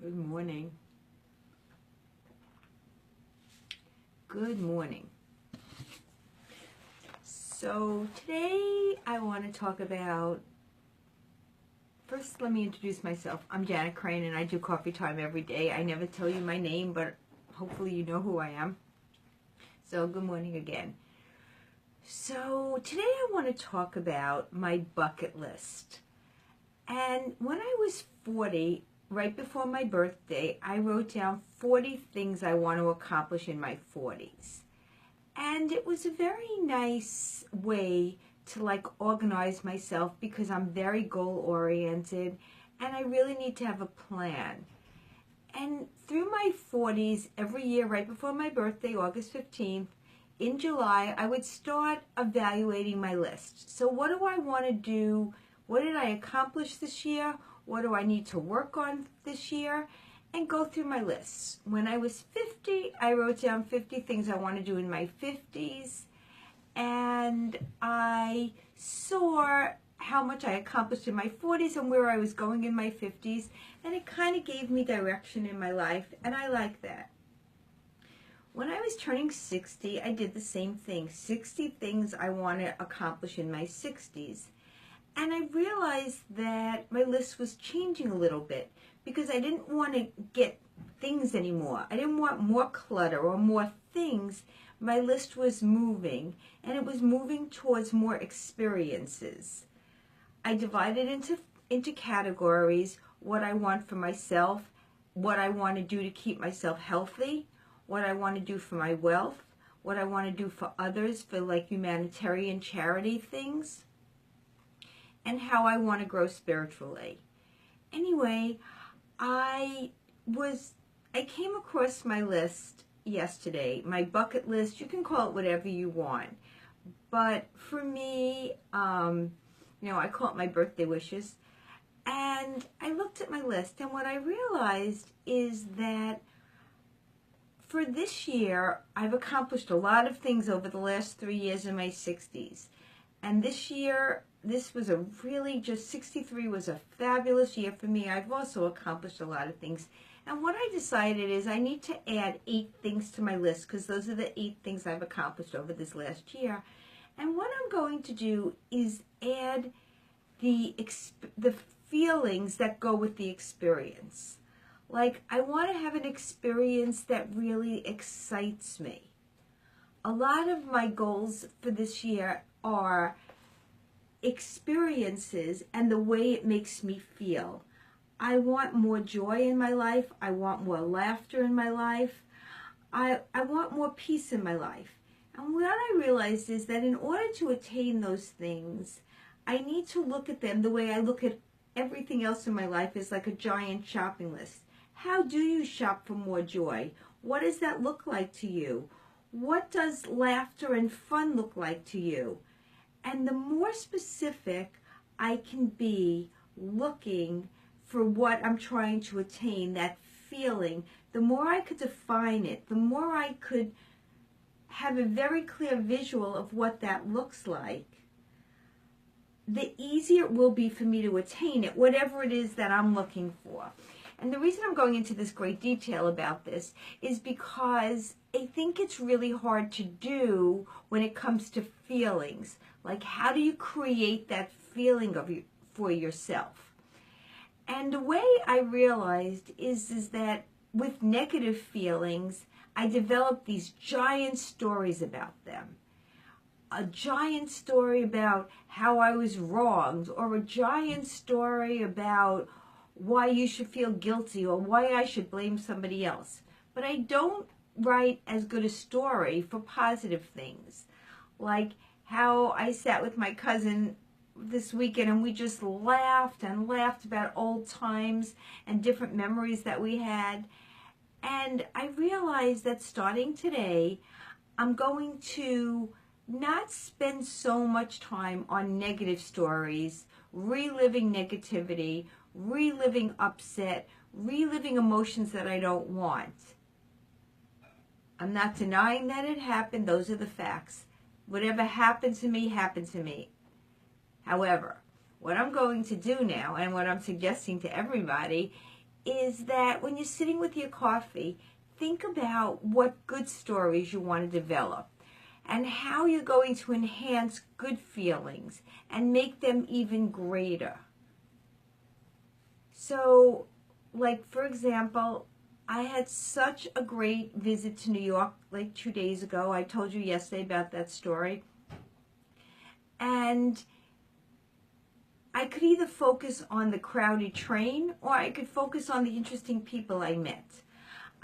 Good morning. Good morning. So today I want to talk about, first let me introduce myself. I'm Janet Crane and I do coffee time every day. I never tell you my name, but hopefully you know who I am. So good morning again. So today I want to talk about my bucket list. And when I was 40, right before my birthday, I wrote down 40 things I want to accomplish in my 40s. And it was a very nice way to organize myself because I'm very goal oriented and I really need to have a plan. And through my 40s, every year right before my birthday, August 15th, in July, I would start evaluating my list. So what do I want to do? What did I accomplish this year? What do I need to work on this year? And go through my lists. When I was 50, I wrote down 50 things I want to do in my 50s. And I saw how much I accomplished in my 40s and where I was going in my 50s. And it kind of gave me direction in my life. And I like that. When I was turning 60, I did the same thing. 60 things I want to accomplish in my 60s. And I realized that my list was changing a little bit because I didn't want to get things anymore. I didn't want more clutter or more things. My list was moving, and it was moving towards more experiences. I divided into categories: what I want for myself, what I want to do to keep myself healthy, what I want to do for my wealth, what I want to do for others, for humanitarian charity things, and how I want to grow spiritually. Anyway, I came across my list yesterday, my bucket list. You can call it whatever you want. But for me, I call it my birthday wishes. And I looked at my list, and what I realized is that for this year, I've accomplished a lot of things over the last 3 years in my 60s. And this year, this was 63 was a fabulous year for me. I've also accomplished a lot of things. And what I decided is I need to add 8 things to my list because those are the 8 things I've accomplished over this last year. And what I'm going to do is add the feelings that go with the experience. I want to have an experience that really excites me. A lot of my goals for this year are experiences and the way it makes me feel. I want more joy in my life. I want more laughter in my life. I want more peace in my life. And what I realized is that in order to attain those things, I need to look at them the way I look at everything else in my life, as like a giant shopping list. How do you shop for more joy? What does that look like to you? What does laughter and fun look like to you? And the more specific I can be looking for what I'm trying to attain, that feeling, the more I could define it, the more I could have a very clear visual of what that looks like, the easier it will be for me to attain it, whatever it is that I'm looking for. And the reason I'm going into this great detail about this is because I think it's really hard to do when it comes to feelings. How do you create that feeling for yourself? And the way I realized is that with negative feelings, I developed these giant stories about them. A giant story about how I was wronged, or a giant story about why you should feel guilty or why I should blame somebody else. But I don't write as good a story for positive things. Like how I sat with my cousin this weekend and we just laughed and laughed about old times and different memories that we had. And I realized that starting today, I'm going to not spend so much time on negative stories, reliving negativity, reliving upset, reliving emotions that I don't want. I'm not denying that it happened. Those are the facts. Whatever happened to me, happened to me. However, what I'm going to do now, and what I'm suggesting to everybody, is that when you're sitting with your coffee, think about what good stories you want to develop and how you're going to enhance good feelings and make them even greater. So, like, for example, I had such a great visit to New York like 2 days ago. I told you yesterday about that story. And I could either focus on the crowded train or I could focus on the interesting people I met.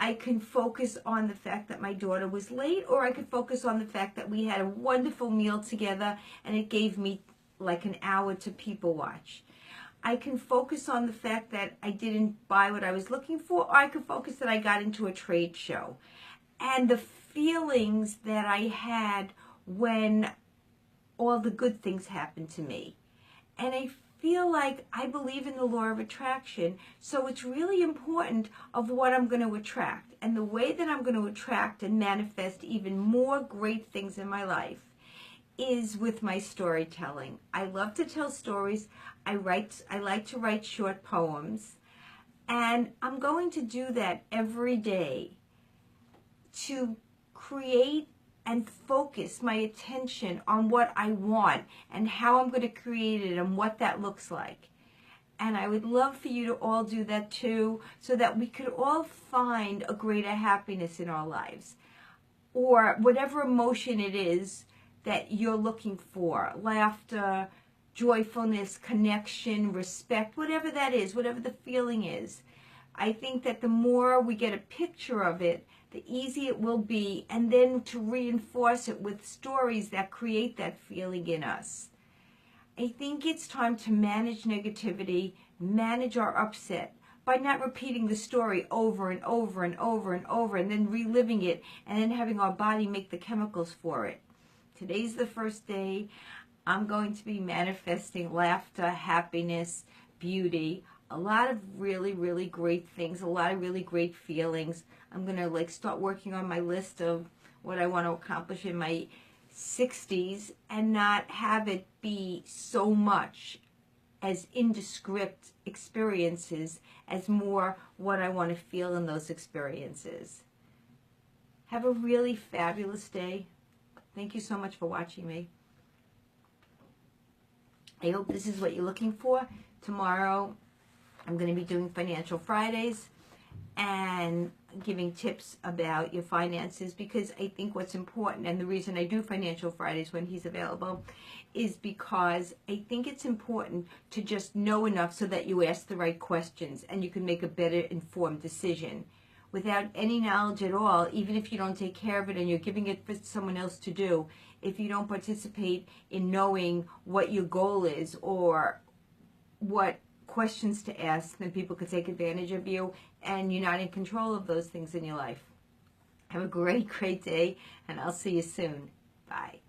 I can focus on the fact that my daughter was late, or I could focus on the fact that we had a wonderful meal together and it gave me like an hour to people watch. I can focus on the fact that I didn't buy what I was looking for, or I could focus that I got into a trade show. And the feelings that I had when all the good things happened to me. And I feel like I believe in the law of attraction, so it's really important of what I'm going to attract. And the way that I'm going to attract and manifest even more great things in my life is with my storytelling. I love to tell stories. I like to write short poems. And I'm going to do that every day to create and focus my attention on what I want and how I'm going to create it and what that looks like. And I would love for you to all do that too, so that we could all find a greater happiness in our lives, or whatever emotion it is that you're looking for. Laughter, joyfulness, connection, respect, whatever that is, whatever the feeling is. I think that the more we get a picture of it, the easier it will be, and then to reinforce it with stories that create that feeling in us. I think it's time to manage negativity, manage our upset, by not repeating the story over and over and over and over, and then reliving it, and then having our body make the chemicals for it. Today's the first day. I'm going to be manifesting laughter, happiness, beauty, a lot of really, really great things, a lot of really great feelings. I'm going to start working on my list of what I want to accomplish in my 60s and not have it be so much as indescript experiences as more what I want to feel in those experiences. Have a really fabulous day. Thank you so much for watching me. I hope this is what you're looking for. Tomorrow, I'm going to be doing Financial Fridays and giving tips about your finances, because I think what's important, and the reason I do Financial Fridays when he's available, is because I think it's important to just know enough so that you ask the right questions and you can make a better informed decision. Without any knowledge at all, even if you don't take care of it and you're giving it for someone else to do, if you don't participate in knowing what your goal is or what questions to ask, then people could take advantage of you and you're not in control of those things in your life. Have a great, great day, and I'll see you soon. Bye.